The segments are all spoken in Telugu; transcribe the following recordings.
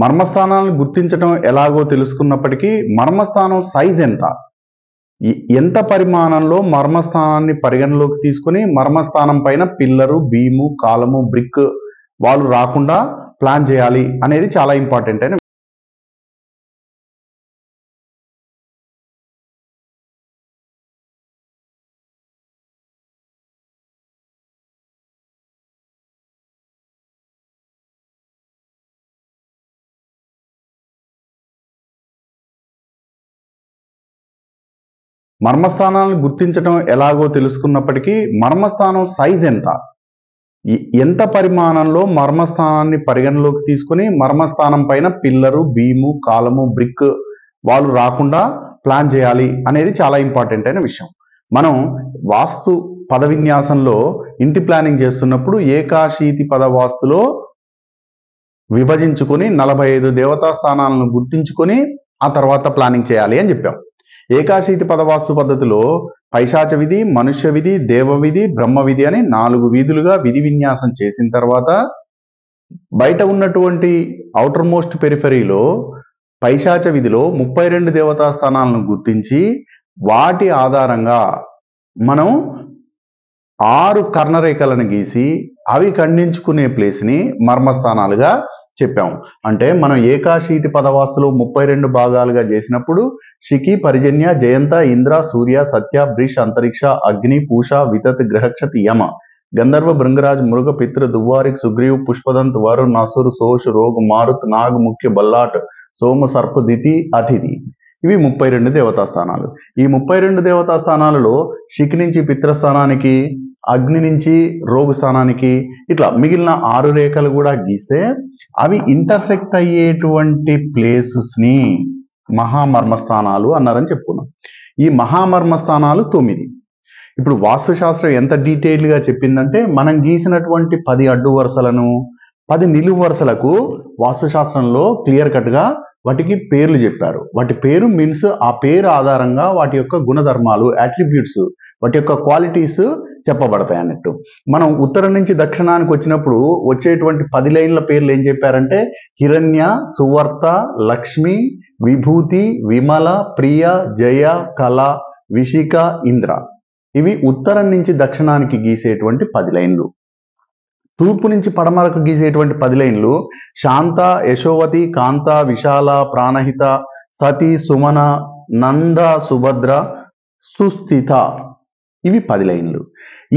మర్మస్థానాలను గుర్తించడం ఎలాగో తెలుసుకున్నప్పటికీ మర్మస్థానం సైజ్ ఎంత, ఎంత పరిమాణంలో మర్మస్థానాన్ని పరిగణలోకి తీసుకుని మర్మస్థానం పైన పిల్లరు, బీము, కాలము, బ్రిక్ వాళ్ళు రాకుండా ప్లాన్ చేయాలి అనేది చాలా ఇంపార్టెంట్ అయిన మర్మస్థానాలను గుర్తించడం ఎలాగో తెలుసుకున్నప్పటికీ మర్మస్థానం సైజ్ ఎంత, ఎంత పరిమాణంలో మర్మస్థానాన్ని పరిగణలోకి తీసుకుని మర్మస్థానం పైన పిల్లరు, బీము, కాలము, బ్రిక్ వాళ్ళు రాకుండా ప్లాన్ చేయాలి అనేది చాలా ఇంపార్టెంట్ అయిన విషయం. మనం వాస్తు పద విన్యాసంలో ఇంటి ప్లానింగ్ చేస్తున్నప్పుడు ఏకాశీతి పద వాస్తులో విభజించుకొని 45 దేవతా స్థానాలను గుర్తించుకొని ఆ తర్వాత ప్లానింగ్ చేయాలి అని చెప్పాం. ఏకాశీతి పదవాస్తు పద్ధతిలో పైశాచ విధి, మనుష్య విధి, దేవ విధి, బ్రహ్మ విధి అని 4 వీధులుగా విధి విన్యాసం చేసిన తర్వాత బయట ఉన్నటువంటి అవుటర్ మోస్ట్ పెరిఫరీలో పైశాచ విధిలో 32 దేవతా స్థానాలను గుర్తించి వాటి ఆధారంగా మనం 6 కర్ణరేఖలను గీసి అవి ఖండించుకునే ప్లేస్ని మర్మస్థానాలుగా చెప్పాము. అంటే మనం ఏకాశీతి పదవాస్తులో 32 భాగాలుగా చేసినప్పుడు శిఖి, పరిజన్య, జయంత, ఇంద్ర, సూర్య, సత్య, బ్రిష్, అంతరిక్ష, అగ్ని, పూష, వితత్, గ్రహక్షత్, యమ, గంధర్వ, భృంగరాజ్, మృగ, పితృ, దువ్వారిక్, సుగ్రీవ్, పుష్పదంత్, వరుణ్, అసుర్, సోష్, రోగ్, మారుత్, నాగ్, ముఖ్య, బల్లాట్, సోమ, సర్ప, దితి, అతిథి. ఇవి 32 దేవతా స్థానాలు. ఈ 32 దేవతా స్థానాలలో శిఖి నుంచి పితృస్థానానికి, అగ్ని నుంచి రోగు స్థానానికి ఇట్లా మిగిలిన 6 రేఖలు కూడా గీస్తే అవి ఇంటర్సెక్ట్ అయ్యేటువంటి ప్లేసెస్ని మహామర్మస్థానాలు అన్నారని చెప్పుకున్నాం. ఈ మహామర్మస్థానాలు 9. ఇప్పుడు వాస్తుశాస్త్రం ఎంత డీటెయిల్గా చెప్పిందంటే మనం గీసినటువంటి 10 అడ్డు వరుసలను 10 నిలువు వరుసలకు వాస్తుశాస్త్రంలో క్లియర్ కట్గా వాటికి పేర్లు చెప్పారు. వాటి పేరు మీన్స్ ఆ పేరు ఆధారంగా వాటి యొక్క గుణధర్మాలు, అట్రిబ్యూట్స్, వాటి యొక్క క్వాలిటీస్ చెప్పబడతాయి అన్నట్టు. మనం ఉత్తరం నుంచి దక్షిణానికి వచ్చినప్పుడు వచ్చేటువంటి 10 లైన్ల పేర్లు ఏం చెప్పారంటే హిరణ్య, సువర్త, లక్ష్మి, విభూతి, విమల, ప్రియ, జయ, కళ, విశిక, ఇంద్ర. ఇవి ఉత్తరం నుంచి దక్షిణానికి గీసేటువంటి 10 లైన్లు. తూర్పు నుంచి పడమరకు గీసేటువంటి 10 లైన్లు శాంత, యశోవతి, కాంత, విశాల, ప్రాణహిత, సతి, సుమన, నంద, సుభద్ర, సుస్థిత. ఇవి 10 లైన్లు.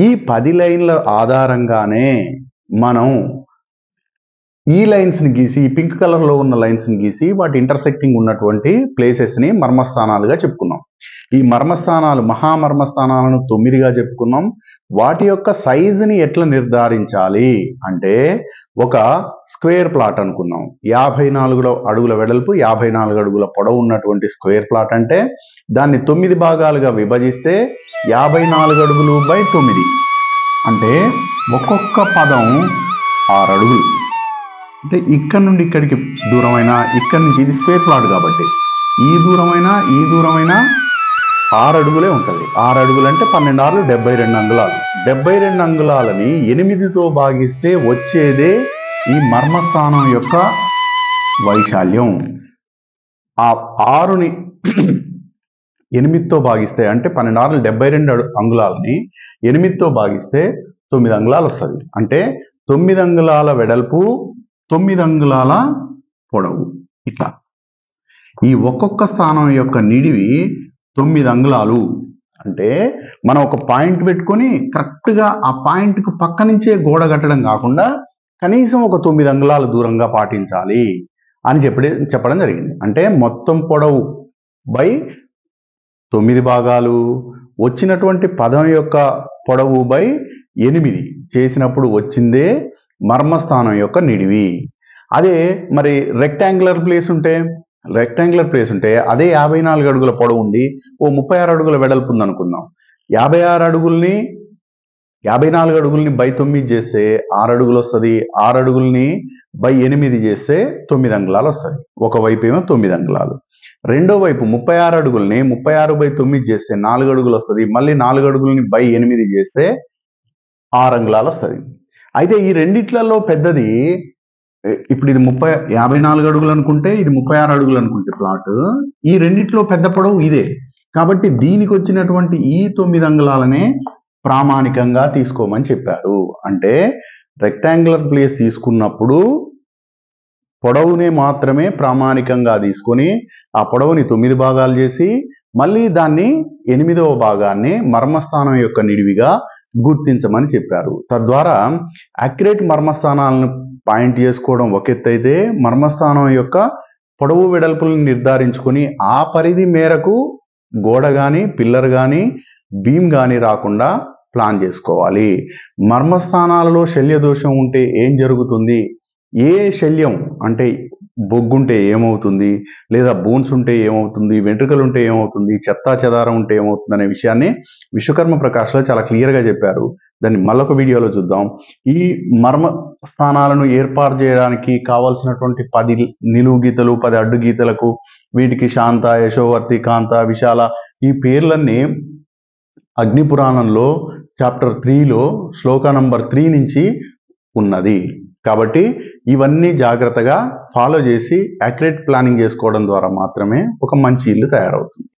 ఈ 10 లైన్ల ఆధారంగానే మనం ఈ లైన్స్ని గీసి, ఈ పింక్ కలర్లో ఉన్న లైన్స్ని గీసి వాటి ఇంటర్సెక్టింగ్ ఉన్నటువంటి ప్లేసెస్ని మర్మస్థానాలుగా చెప్పుకున్నాం. ఈ మర్మస్థానాలు మహామర్మస్థానాలను 9గా చెప్పుకున్నాం. వాటి యొక్క సైజుని ఎట్లా నిర్ధారించాలి అంటే ఒక స్క్వేర్ ప్లాట్ అనుకున్నాం. 54 అడుగుల వెడల్పు, 54 అడుగుల పొడవు ఉన్నటువంటి స్క్వేర్ ప్లాట్ అంటే దాన్ని 9 భాగాలుగా విభజిస్తే 54 అడుగులు బై 9 అంటే ఒక్కొక్క పదం 6 అడుగులు. అంటే ఇక్కడ నుండి ఇక్కడికి దూరమైన, ఇక్కడ నుంచి ఇది స్క్వేర్ ప్లాట్ కాబట్టి ఈ దూరమైన 6 అడుగులే ఉంటుంది. 6 అడుగులు అంటే 12 6 72 అంగుళాలు. 72 అంగుళాలని 8తో భాగిస్తే వచ్చేదే ఈ మర్మస్థానం యొక్క వైశాల్యం. ఆ 6ని 8తో భాగిస్తే అంటే 12 6 72 అంగుళాలని 8తో భాగిస్తే 9 అంగుళాలు వస్తుంది. అంటే 9 అంగుళాల వెడల్పు, 9 అంగుళాల పొడవు. ఇట్లా ఈ ఒక్కొక్క స్థానం యొక్క నిడివి 9 అంగుళాలు. అంటే మనం ఒక పాయింట్ పెట్టుకొని కరెక్ట్గా ఆ పాయింట్కు పక్క నుంచే గోడ కట్టడం కాకుండా కనీసం ఒక 9 అంగుళాల దూరంగా పాటించాలి అని చెప్పడం జరిగింది. అంటే మొత్తం పొడవు బై 9 భాగాలు, వచ్చినటువంటి పదం యొక్క పొడవు బై 8 చేసినప్పుడు వచ్చిందే మర్మస్థానం యొక్క నిడివి. అదే మరి రెక్టాంగులర్ ప్లేస్ ఉంటే అదే 54 అడుగుల పొడవు ఉండి ఓ 36 అడుగుల వెడల్పు ఉంది అనుకుందాం. 56 అడుగుల్ని 54 అడుగుల్ని బై 9 చేస్తే 6 అడుగులు వస్తుంది. 6 అడుగుల్ని బై 8 చేస్తే 9 అంగుళాలు వస్తుంది. ఒకవైపు ఏమో 9 అంగుళాలు, రెండో వైపు 36 అడుగుల్ని 36 బై 9 చేస్తే 4 అడుగులు వస్తుంది. మళ్ళీ 4 అడుగుల్ని బై 8 చేస్తే 6 అంగుళాలు వస్తుంది. అయితే ఈ రెండిట్లలో పెద్దది ఇప్పుడు ఇది 54 అడుగులు అనుకుంటే, ఇది 36 అడుగులు అనుకుంటే ప్లాట్, ఈ రెండిట్లో పెద్ద పొడవు ఇదే. కాబట్టి దీనికి వచ్చినటువంటి ఈ 9 అంగుళాలనే ప్రామాణికంగా తీసుకోమని చెప్పారు. అంటే రెక్టాంగులర్ ప్లేస్ తీసుకున్నప్పుడు పొడవునే మాత్రమే ప్రామాణికంగా తీసుకొని ఆ పొడవుని 9 భాగాలు చేసి మళ్ళీ దాన్ని 8వ భాగాన్ని మర్మస్థానం యొక్క నిడివిగా గుర్తించమని చెప్పారు. తద్వారా అక్యురేట్ మర్మస్థానాలను పాయింట్ చేసుకోవడం ఒక ఎత్తు అయితే, మర్మస్థానం యొక్క పొడవు వెడల్పులను నిర్ధారించుకొని ఆ పరిధి మేరకు గోడ కానీ పిల్లర్ కానీ బీమ్ కానీ రాకుండా ప్లాన్ చేసుకోవాలి. మర్మస్థానాలలో శల్య దోషం ఉంటే ఏం జరుగుతుంది, ఏ శల్యం అంటే బొగ్గుంటే ఏమవుతుంది, లేదా బోన్స్ ఉంటే ఏమవుతుంది, వెంట్రుకలు ఉంటే ఏమవుతుంది, చెత్తా చెదారం ఉంటే ఏమవుతుంది అనే విషయాన్ని విశ్వకర్మ ప్రకాష్లో చాలా క్లియర్గా చెప్పారు. దాన్ని మళ్ళొక వీడియోలో చూద్దాం. ఈ మర్మ స్థానాలను ఏర్పాటు చేయడానికి కావాల్సినటువంటి 10 నిలువు గీతలు, 10 అడ్డు గీతలకు వీటికి శాంత, యశోవర్తి, కాంత, విశాల ఈ పేర్లన్నీ అగ్నిపురాణంలో చాప్టర్ 3లో శ్లోక నంబర్ 3 నుంచి ఉన్నది. కాబట్టి ఇవన్నీ జాగ్రత్తగా ఫాలో చేసి అక్యురేట్ ప్లానింగ్ చేసుకోవడం ద్వారా మాత్రమే ఒక మంచి ఇల్లు తయారవుతుంది.